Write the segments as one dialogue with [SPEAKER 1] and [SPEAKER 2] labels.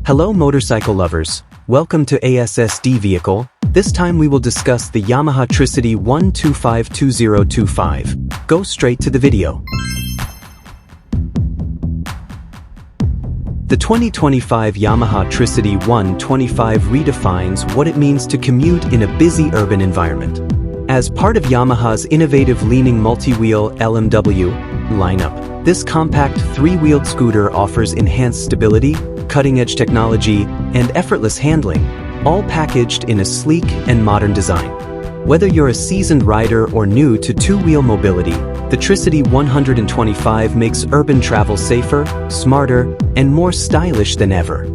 [SPEAKER 1] Hello motorcycle lovers, welcome to ASSD vehicle. This time we will discuss the Yamaha Tricity 1252025. Go straight to the video. The 2025 Yamaha Tricity 125 redefines what it means to commute in a busy urban environment. As part of Yamaha's innovative leaning multi-wheel LMW lineup, this compact three-wheeled scooter offers enhanced stability, cutting-edge technology, and effortless handling, all packaged in a sleek and modern design. Whether you're a seasoned rider or new to two-wheel mobility, the Tricity 125 makes urban travel safer, smarter, and more stylish than ever.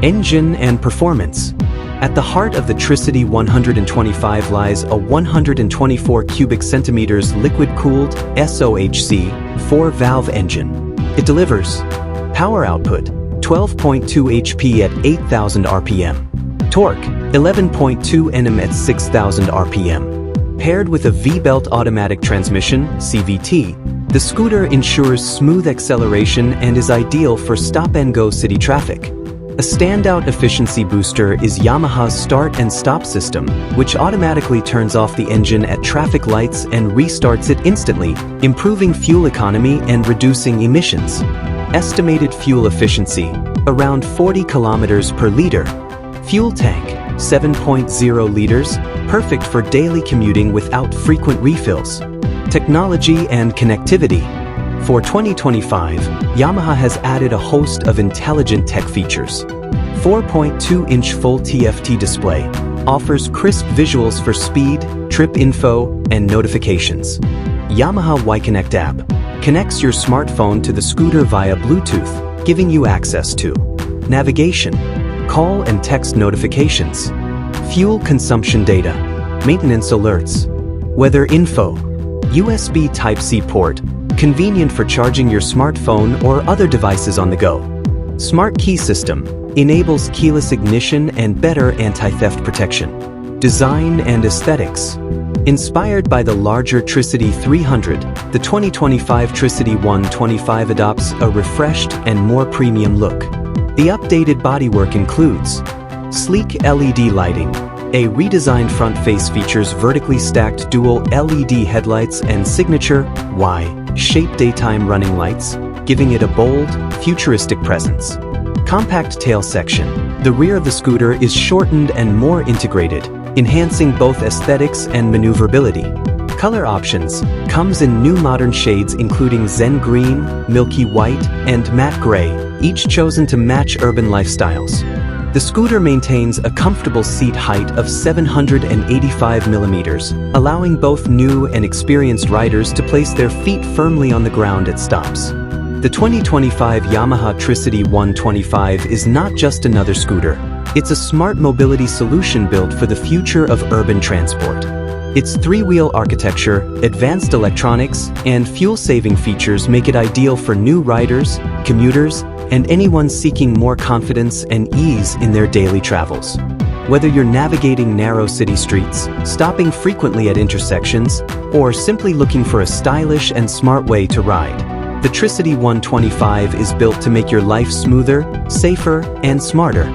[SPEAKER 1] Engine and performance. At the heart of the Tricity 125 lies a 124 cubic centimeters liquid-cooled SOHC 4-valve engine. It delivers power output 12.2 HP at 8,000 RPM, torque 11.2 Nm at 6,000 RPM. Paired with a V-belt automatic transmission (CVT), the scooter ensures smooth acceleration and is ideal for stop-and-go city traffic. A standout efficiency booster is Yamaha's start and stop system, which automatically turns off the engine at traffic lights and restarts it instantly, improving fuel economy and reducing emissions. Estimated fuel efficiency, around 40 kilometers per liter. Fuel tank, 7.0 liters, perfect for daily commuting without frequent refills. Technology and connectivity. For 2025, Yamaha has added a host of intelligent tech features. 4.2-inch full TFT display offers crisp visuals for speed, trip info, and notifications. Yamaha Y-Connect app connects your smartphone to the scooter via Bluetooth, giving you access to navigation, call and text notifications, fuel consumption data, maintenance alerts, weather info, USB Type-C port, convenient for charging your smartphone or other devices on the go. Smart key system enables keyless ignition and better anti-theft protection. Design and aesthetics. Inspired by the larger Tricity 300, the 2025 Tricity 125 adopts a refreshed and more premium look. The updated bodywork includes sleek LED lighting. A redesigned front face features vertically stacked dual LED headlights and signature Y-shaped daytime running lights, giving it a bold, futuristic presence. Compact tail section. The rear of the scooter is shortened and more integrated, enhancing both aesthetics and maneuverability. Color options comes in new modern shades including Zen Green, Milky White, and Matte Gray, each chosen to match urban lifestyles. The scooter maintains a comfortable seat height of 785 millimeters, allowing both new and experienced riders to place their feet firmly on the ground at stops. The 2025 Yamaha Tricity 125 is not just another scooter. It's a smart mobility solution built for the future of urban transport. Its three-wheel architecture, advanced electronics, and fuel-saving features make it ideal for new riders, commuters, and anyone seeking more confidence and ease in their daily travels. Whether you're navigating narrow city streets, stopping frequently at intersections, or simply looking for a stylish and smart way to ride, the Tricity 125 is built to make your life smoother, safer, and smarter.